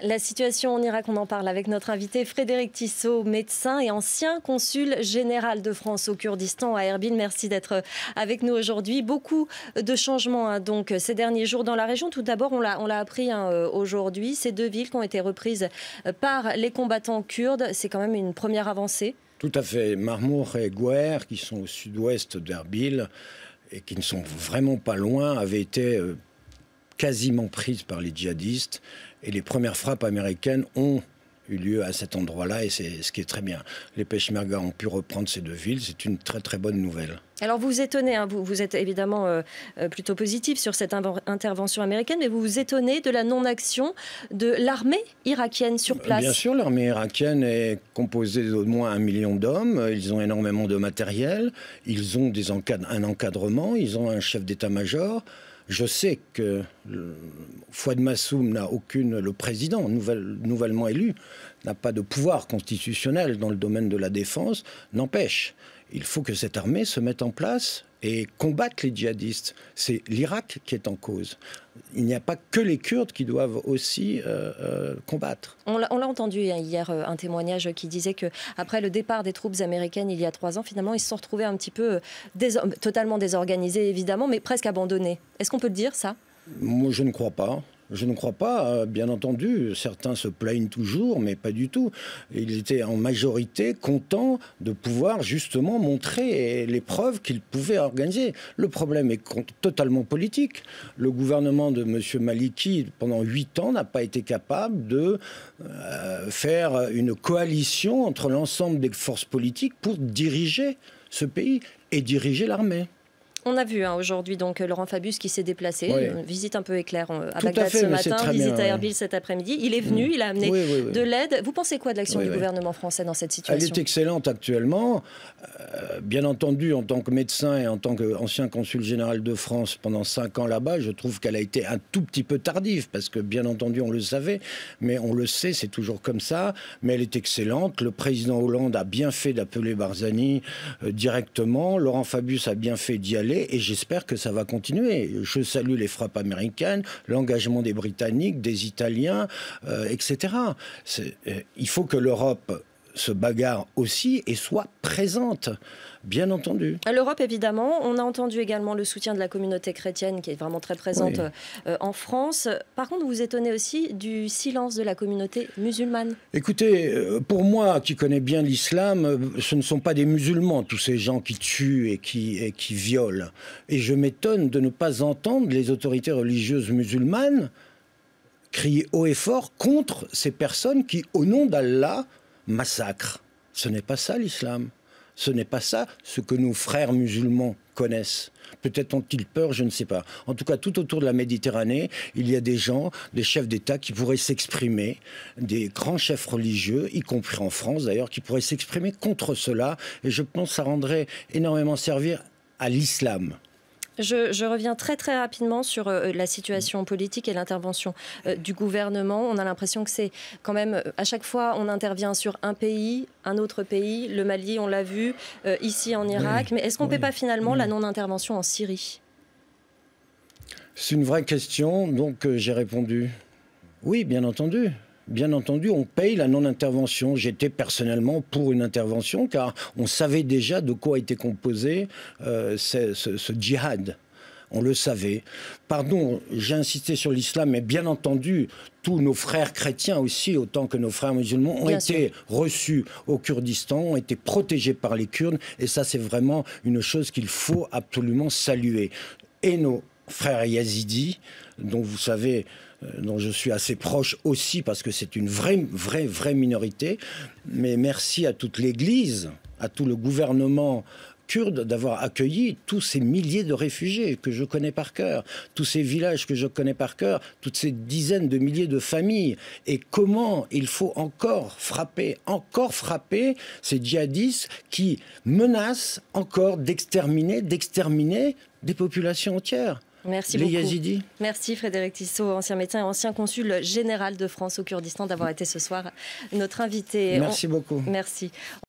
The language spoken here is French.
La situation en Irak, on en parle avec notre invité Frédéric Tissot, médecin et ancien consul général de France au Kurdistan à Erbil. Merci d'être avec nous aujourd'hui. Beaucoup de changements donc ces derniers jours dans la région. Tout d'abord, on l'a appris aujourd'hui, ces deux villes qui ont été reprises par les combattants kurdes. C'est quand même une première avancée. Tout à fait. Marmour et Gouer, qui sont au sud-ouest d'Erbil et qui ne sont vraiment pas loin, avaient été quasiment prises par les djihadistes. Et les premières frappes américaines ont eu lieu à cet endroit-là, et c'est ce qui est très bien. Les Peshmerga ont pu reprendre ces deux villes, c'est une très très bonne nouvelle. Alors vous vous étonnez, vous êtes évidemment plutôt positif sur cette intervention américaine, mais vous vous étonnez de la non-action de l'armée irakienne sur place. Bien sûr, l'armée irakienne est composée d'au moins 1 million d'hommes, ils ont énormément de matériel, ils ont un encadrement, ils ont un chef d'état-major. Je sais que Fouad Massoum le président nouvellement élu, n'a pas de pouvoir constitutionnel dans le domaine de la défense. N'empêche, il faut que cette armée se mette en place et combatte les djihadistes. C'est l'Irak qui est en cause. Il n'y a pas que les Kurdes qui doivent aussi combattre. On l'a entendu hier, un témoignage qui disait qu'après le départ des troupes américaines il y a 3 ans, finalement, ils se sont retrouvés un petit peu totalement désorganisés, évidemment, mais presque abandonnés. Est-ce qu'on peut le dire, ça ? Moi, je ne crois pas. Je ne crois pas, bien entendu. Certains se plaignent toujours, mais pas du tout. Ils étaient en majorité contents de pouvoir justement montrer les preuves qu'ils pouvaient organiser. Le problème est totalement politique. Le gouvernement de M. Maliki, pendant 8 ans, n'a pas été capable de faire une coalition entre l'ensemble des forces politiques pour diriger ce pays et diriger l'armée. On a vu aujourd'hui donc Laurent Fabius qui s'est déplacé, une visite un peu éclair à Tout Bagdad fait, ce matin, visite à Erbil cet après-midi. Il est venu, il a amené de l'aide. Vous pensez quoi de l'action du gouvernement français dans cette situation ? Elle est excellente actuellement. Bien entendu, en tant que médecin et en tant qu'ancien consul général de France pendant 5 ans là-bas, je trouve qu'elle a été un tout petit peu tardive, parce que bien entendu on le savait, mais on le sait, c'est toujours comme ça. Mais elle est excellente. Le président Hollande a bien fait d'appeler Barzani directement. Laurent Fabius a bien fait d'y aller. Et j'espère que ça va continuer. Je salue les frappes américaines, l'engagement des Britanniques, des Italiens, etc. Il faut que l'Europe se bagarre aussi et soit présente, bien entendu. L'Europe, évidemment. On a entendu également le soutien de la communauté chrétienne qui est vraiment très présente en France. Par contre, vous vous étonnez aussi du silence de la communauté musulmane. Écoutez, pour moi, qui connais bien l'islam, ce ne sont pas des musulmans, tous ces gens qui tuent et qui violent. Et je m'étonne de ne pas entendre les autorités religieuses musulmanes crier haut et fort contre ces personnes qui, au nom d'Allah, massacrent. Ce n'est pas ça l'islam. Ce n'est pas ça ce que nos frères musulmans connaissent. Peut-être ont-ils peur, je ne sais pas. En tout cas, tout autour de la Méditerranée, il y a des gens, des chefs d'État qui pourraient s'exprimer, des grands chefs religieux, y compris en France d'ailleurs, qui pourraient s'exprimer contre cela. Et je pense que ça rendrait énormément servir à l'islam. Je reviens très très rapidement sur la situation politique et l'intervention du gouvernement. On a l'impression que c'est quand même, à chaque fois, on intervient sur un pays, un autre pays. Le Mali, on l'a vu, ici en Irak. Mais est-ce qu'on ne paie pas finalement la non-intervention en Syrie ? C'est une vraie question, donc j'ai répondu. Oui, bien entendu. Bien entendu, on paye la non-intervention. J'étais personnellement pour une intervention, car on savait déjà de quoi était composé ce djihad. On le savait. Pardon, j'ai insisté sur l'islam, mais bien entendu, tous nos frères chrétiens aussi, autant que nos frères musulmans, ont été reçus au Kurdistan, ont été protégés par les Kurdes, et ça, c'est vraiment une chose qu'il faut absolument saluer. Et nos frères yazidis, dont vous savez, dont je suis assez proche aussi, parce que c'est une vraie minorité. Mais merci à toute l'Église, à tout le gouvernement kurde d'avoir accueilli tous ces milliers de réfugiés que je connais par cœur, tous ces villages que je connais par cœur, toutes ces dizaines de milliers de familles. Et comment il faut encore frapper ces djihadistes qui menacent encore d'exterminer des populations entières. Merci beaucoup. Yazidis. Merci Frédéric Tissot, ancien médecin et ancien consul général de France au Kurdistan, d'avoir été ce soir notre invité. Merci beaucoup. Merci.